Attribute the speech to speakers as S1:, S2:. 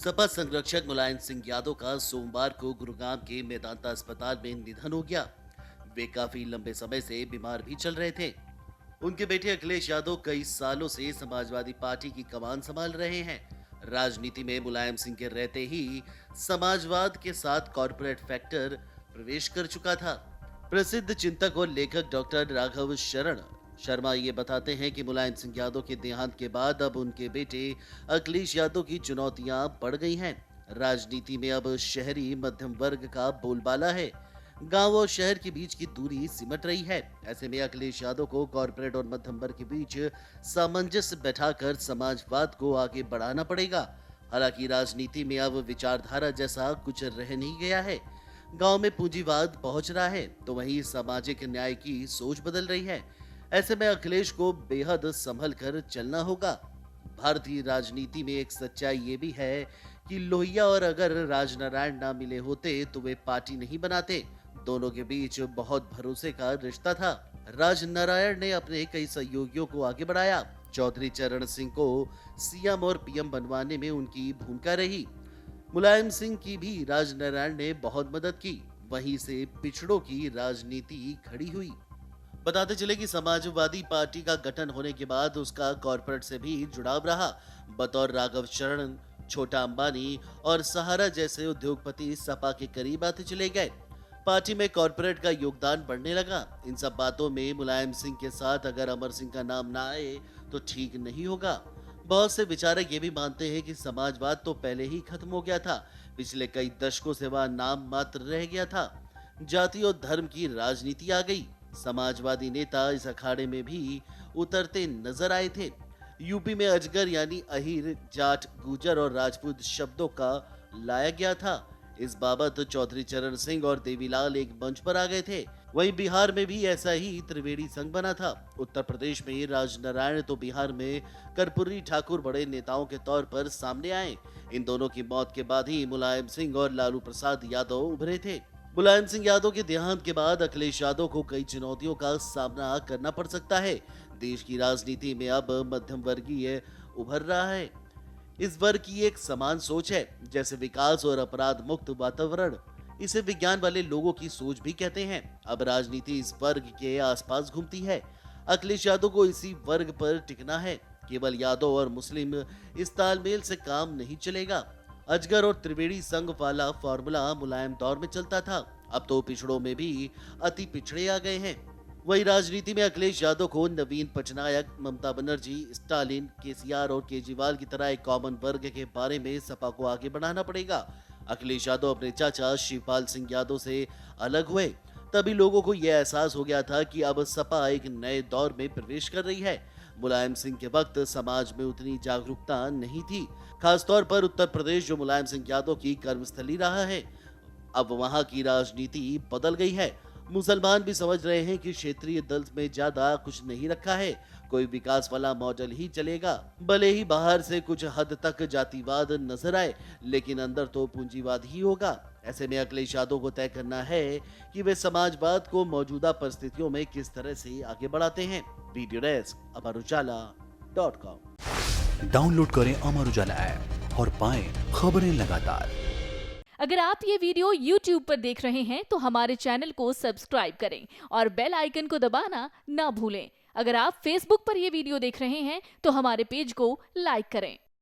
S1: सपा संरक्षक मुलायम सिंह यादव का सोमवार को गुरुग्राम के मेदांता अस्पताल में निधन हो गया। वे काफी लंबे समय से बीमार भी चल रहे थे। उनके बेटे अखिलेश यादव कई सालों से समाजवादी पार्टी की कमान संभाल रहे हैं। राजनीति में मुलायम सिंह के रहते ही समाजवाद के साथ कॉरपोरेट फैक्टर प्रवेश कर चुका था। प्रसिद्ध चिंतक और लेखक डॉक्टर राघव शरण शर्मा ये बताते हैं कि मुलायम सिंह यादव के देहांत के बाद अब उनके बेटे अखिलेश यादव की चुनौतियां बढ़ गई हैं। राजनीति में अब शहरी मध्यम वर्ग का बोलबाला है। गांव और शहर के बीच की दूरी सिमट रही है। ऐसे में अखिलेश यादव को कॉरपोरेट और मध्यम वर्ग के बीच सामंजस्य बैठाकर समाजवाद को आगे बढ़ाना पड़ेगा। हालांकि राजनीति में अब विचारधारा जैसा कुछ रह नहीं गया है। गांव में पूंजीवाद पहुंच रहा है तो वहीं सामाजिक न्याय की सोच बदल रही है। ऐसे में अखिलेश को बेहद संभल कर चलना होगा। भारतीय राजनीति में एक सच्चाई ये भी है कि लोहिया और अगर राजनारायण ना मिले होते तो वे पार्टी नहीं बनाते। दोनों के बीच बहुत भरोसे का रिश्ता था। राजनारायण ने अपने कई सहयोगियों को आगे बढ़ाया। चौधरी चरण सिंह को सीएम और पीएम बनवाने में उनकी भूमिका रही। मुलायम सिंह की भी राजनारायण ने बहुत मदद की। वहीं से पिछड़ों की राजनीति खड़ी हुई। बताते चले कि समाजवादी पार्टी का गठन होने के बाद उसका कॉरपोरेट से भी जुड़ाव रहा। बतौर राघव शरण, छोटा अंबानी और सहारा जैसे उद्योगपति सपा के करीब आते चले गए। पार्टी में कॉरपोरेट का योगदान बढ़ने लगा। इन सब बातों में मुलायम सिंह के साथ अगर अमर सिंह का नाम ना आए तो ठीक नहीं होगा। बहुत से विचारक ये भी मानते हैं कि समाजवाद तो पहले ही खत्म हो गया था। पिछले कई दशकों से वह नाम मात्र रह गया था। जाति और धर्म की राजनीति आ गई। समाजवादी नेता इस अखाड़े में भी उतरते नजर आए थे। यूपी में अजगर यानी अहीर, जाट, गुजर और राजपूत शब्दों का लाया गया था। इस बाबत चौधरी चरण सिंह और देवीलाल एक मंच पर आ गए थे। वहीं बिहार में भी ऐसा ही त्रिवेणी संघ बना था। उत्तर प्रदेश में राजनारायण तो बिहार में कर्पूरी ठाकुर बड़े नेताओं के तौर पर सामने आए। इन दोनों की मौत के बाद ही मुलायम सिंह और लालू प्रसाद यादव उभरे थे। मुलायम सिंह यादव के देहांत के बाद अखिलेश यादव को कई चुनौतियों का सामना करना पड़ सकता है। देश की राजनीति में अब मध्यम वर्गीय उभर रहा है। इस वर्ग की एक समान सोच है, जैसे विकास और अपराध मुक्त वातावरण। इसे विज्ञान वाले लोगों की सोच भी कहते हैं। अब राजनीति इस वर्ग के आसपास घूमती है। अखिलेश यादव को इसी वर्ग पर टिकना है। केवल यादव और मुस्लिम इस तालमेल से काम नहीं चलेगा। अजगर और त्रिवेणी संघ वाला फॉर्मूला मुलायम दौर में चलता था। अब तो पिछड़ों में भी अति पिछड़े आ गए हैं। वही राजनीति में अखिलेश यादव को नवीन पटनायक, ममता बनर्जी, स्टालिन, केसीआर और केजरीवाल की तरह एक कॉमन वर्ग के बारे में सपा को आगे बढ़ाना पड़ेगा। अखिलेश यादव अपने चाचा शिवपाल सिंह यादव से अलग हुए तभी लोगों को यह एहसास हो गया था कि अब सपा एक नए दौर में प्रवेश कर रही है। मुलायम सिंह के वक्त समाज में उतनी जागरूकता नहीं थी, खासतौर पर उत्तर प्रदेश जो मुलायम सिंह यादव की कर्मस्थली रहा है। अब वहां की राजनीति बदल गई है। मुसलमान भी समझ रहे हैं कि क्षेत्रीय दल में ज्यादा कुछ नहीं रखा है। कोई विकास वाला मॉडल ही चलेगा। भले ही बाहर से कुछ हद तक जातिवाद नजर आए, लेकिन अंदर तो पूंजीवाद ही होगा। ऐसे में अखिलेश यादव को तय करना है कि वे समाजवाद को मौजूदा परिस्थितियों में किस तरह से आगे बढ़ाते हैं। Video desk amarujala.com।
S2: डाउनलोड करें अमर उजाला ऐप और पाएं खबरें लगातार।
S3: अगर आप ये वीडियो YouTube पर देख रहे हैं तो हमारे चैनल को सब्सक्राइब करें और बेल आइकन को दबाना ना भूलें। अगर आप Facebook पर ये वीडियो देख रहे हैं तो हमारे पेज को लाइक करें।